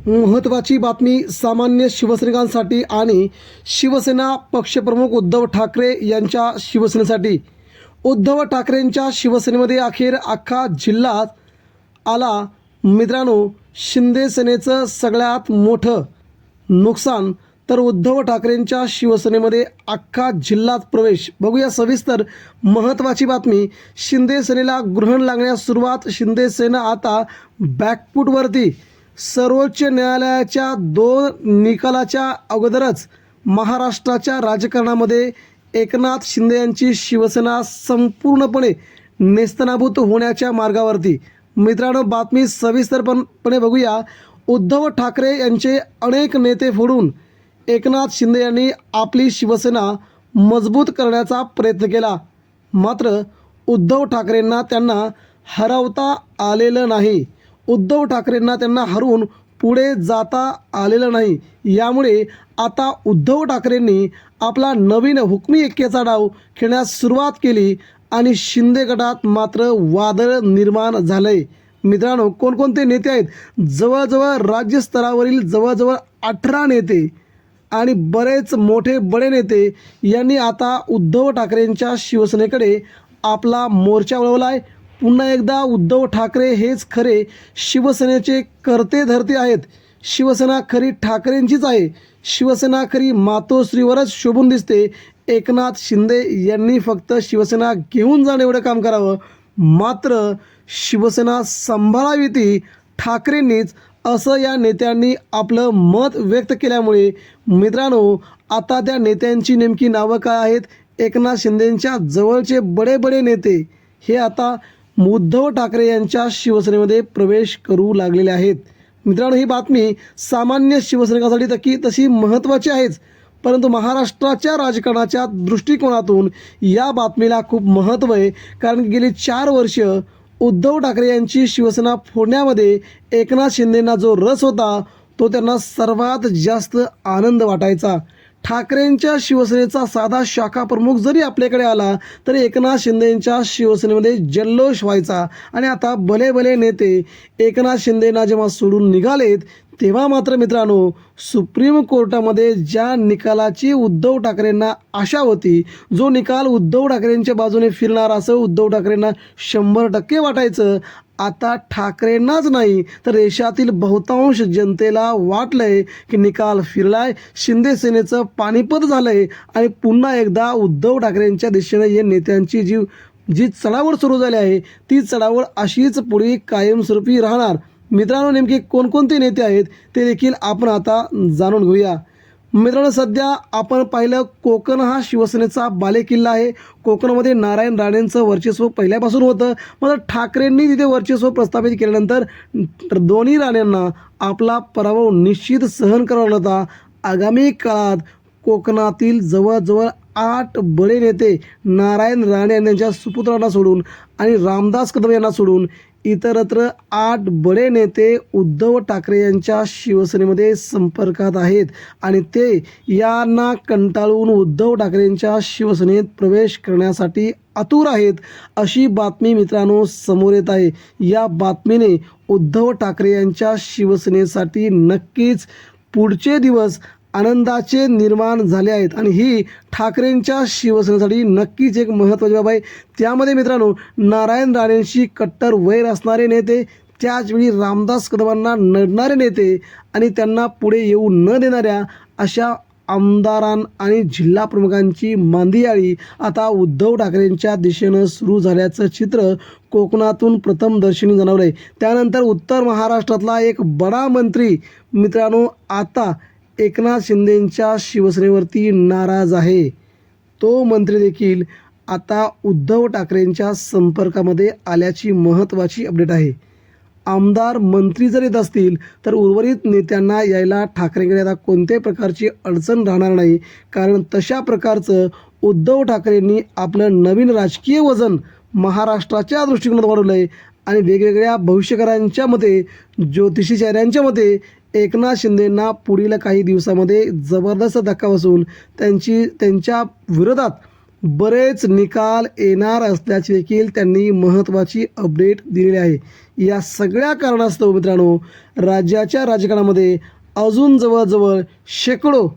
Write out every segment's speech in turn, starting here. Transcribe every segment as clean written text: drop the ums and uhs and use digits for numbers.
महत्त्वाची बातमी सामान्य शिवसैनिकांसाठी आणि शिवसेना पक्षप्रमुख उद्धव ठाकरे यांच्या शिवसेनेसाठी। उद्धव ठाकरेंच्या शिवसेनेमध्ये अखेर अख्खा जिल्हा आला। मित्रांनो, शिंदे सेनेचं सगळ्यात मोठं नुकसान तर उद्धव ठाकरेंच्या शिवसेनेमध्ये अख्खा जिल्ह्यात प्रवेश। बघूया सविस्तर महत्त्वाची बातमी। शिंदे सेनेला ग्रहण लागण्यास सुरुवात। शिंदे सेना आता बॅकफूटवरती। सर्वोच्च न्यायालयाच्या 2 निकालाच्या अगोदरच महाराष्ट्राच्या राजकारणामध्ये एकनाथ शिंदे यांची शिवसेना संपूर्णपणे नेस्तनाबूत होण्याच्या मार्गावरती। मित्रांनो, बातमी सविस्तरपणे बघूया। उद्धव ठाकरे यांचे अनेक नेते फोडून एकनाथ शिंदे यांनी आपली शिवसेना मजबूत करण्याचा प्रयत्न केला, मात्र उद्धव ठाकरेंना त्यांना हरवता आलेलं नाही। उद्धव ठाकरेंना त्यांना हरवून पुढे जाता आलेलं नाही। यामुळे आता उद्धव ठाकरेंनी आपला नवीन हुकमी एक्केचा डाव खेळण्यास सुरुवात केली आणि शिंदे गटात मात्र वादळ निर्माण झालंय। मित्रांनो, कोणकोणते नेते आहेत? जवळजवळ राज्यस्तरावरील जवळजवळ 18 नेते आणि बरेच मोठे बडे नेते यांनी आता उद्धव ठाकरेंच्या शिवसेनेकडे आपला मोर्चा वळवला आहे। पुन्हा एकदा उद्धव ठाकरे हेच खरे शिवसेनेचे कर्ते धर्ते आहेत। शिवसेना खरी ठाकरेंचीच आहे। शिवसेना खरी मातोश्रीवरच शोभून दिसते। एकनाथ शिंदे यांनी फक्त शिवसेना घेऊन जाणं एवढं काम करावं, मात्र शिवसेना सांभाळावी ती ठाकरेंनीच, असं या नेत्यांनी आपलं मत व्यक्त केल्यामुळे मित्रांनो, आता त्या नेत्यांची नेमकी नावं काय आहेत? एकनाथ शिंदेंच्या जवळचे बडे नेते हे आता उद्धव ठाकरे यांच्या शिवसेनेमध्ये प्रवेश करू लागलेले आहेत। मित्रांनो, ही बातमी सामान्य शिवसैनिकांसाठी तशी महत्त्वाची आहेच, परंतु महाराष्ट्राच्या राजकारणाच्या दृष्टिकोनातून या बातमीला खूप महत्त्व आहे। कारण गेली 4 वर्ष उद्धव ठाकरे यांची शिवसेना फोडण्यामध्ये एकनाथ शिंदेंना जो रस होता तो त्यांना सर्वात जास्त आनंद वाटायचा। ठाकरेंच्या शिवसेनेचा साधा शाखा प्रमुख जरी आपल्याकडे आला तरी एकनाथ शिंदेंच्या शिवसेनेमध्ये जल्लोष व्हायचा। आणि आता भले नेते एकनाथ शिंदेंना जेव्हा सोडून निघालेत तेव्हा मात्र मित्रांनो, सुप्रीम कोर्टामध्ये ज्या निकालाची उद्धव ठाकरेंना आशा होती, जो निकाल उद्धव ठाकरेंच्या बाजूने फिरणार असं उद्धव ठाकरेंना 100% वाटायचं, आता ठाकरेंनाच नाही तर देशातील बहुतांश जनतेला वाटलंय की निकाल फिरलाय, शिंदे सेनेचं पानिपत झालंय आणि पुन्हा एकदा उद्धव ठाकरेंच्या दिशेने या नेत्यांची जी चढावळ सुरू झाली आहे ती चढावळ अशीच पुढे कायमस्वरूपी राहणार। मित्रांनो, नेमके कोणकोणते नेते आहेत ते देखील आपण आता जाणून घेऊया। मित्रांनो, सध्या आपण पाहिलं कोकण हा शिवसेनेचा बालेकिल्ला आहे। कोकणामध्ये नारायण राणेंचं वर्चस्व पहिल्यापासून होतं, मात्र ठाकरेंनी तिथे वर्चस्व प्रस्थापित केल्यानंतर दोन्ही राणेंना आपला पराभव निश्चित सहन करावा होता। आगामी काळात कोकणातील जवळजवळ 8 बडे नेते नारायण राणे यांच्या सुपुत्रांना सोडून आणि रामदास कदम यांना सोडून इतरत्र 8 बडे नेते उद्धव ठाकरे यांच्या शिवसेनेमध्ये संपर्कात आहेत आणि ते यांना कंटाळून उद्धव ठाकरेंच्या शिवसेनेत प्रवेश करण्यासाठी आतुर आहेत, अशी बातमी मित्रांनो समोर येत आहे। या बातमीने उद्धव ठाकरे यांच्या शिवसेनेसाठी नक्कीच पुढचे दिवस आनंदाचे निर्माण झाले आहेत आणि ही ठाकरेंच्या शिवसेनेसाठी नक्कीच एक महत्त्वाची बाब आहे। त्यामध्ये मित्रांनो, नारायण राणेंशी कट्टर वैर असणारे नेते, त्याचवेळी रामदास कदमांना नडणारे नेते आणि त्यांना पुढे येऊ न देणाऱ्या अशा आमदारां आणि जिल्हा प्रमुखांची मांदियाळी आता उद्धव ठाकरेंच्या दिशेनं सुरू झाल्याचं चित्र कोकणातून प्रथमदर्शनी जाणवलं आहे। त्यानंतर उत्तर महाराष्ट्रातला एक बडा मंत्री मित्रांनो आता एकनाथ शिंदेंच्या शिवसेनेवरती नाराज आहे। तो मंत्री देखील आता उद्धव ठाकरेंच्या संपर्कामध्ये आल्याची महत्त्वाची अपडेट आहे। आमदार मंत्री जर येत असतील तर उर्वरित नेत्यांना यायला ठाकरेंकडे आता कोणत्याही प्रकारची अडचण राहणार नाही, कारण तशा प्रकारचं उद्धव ठाकरेंनी आपलं नवीन राजकीय वजन महाराष्ट्राच्या दृष्टिकोनात वाढवलं आहे आणि वेगवेगळ्या भविष्यकारांच्या मते, ज्योतिषी चेहऱ्यांच्या मते एकनाथ शिंदेंना पुढील काही दिवसामध्ये जबरदस्त धक्का बसून त्यांच्या विरोधात बरेच निकाल येणार असल्याची देखील त्यांनी महत्त्वाची अपडेट दिलेली आहे। या सगळ्या कारणास्तव मित्रांनो राज्याच्या राजकारणामध्ये अजून जवळजवळ शेकडो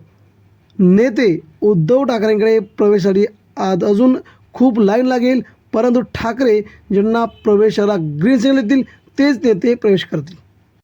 नेते उद्धव ठाकरेंकडे प्रवेशासाठी अजून खूप लाईन लागेल, परंतु ठाकरे ज्यांना प्रवेशाला ग्रीन सिग्नल देतील तेच नेते प्रवेश करतील.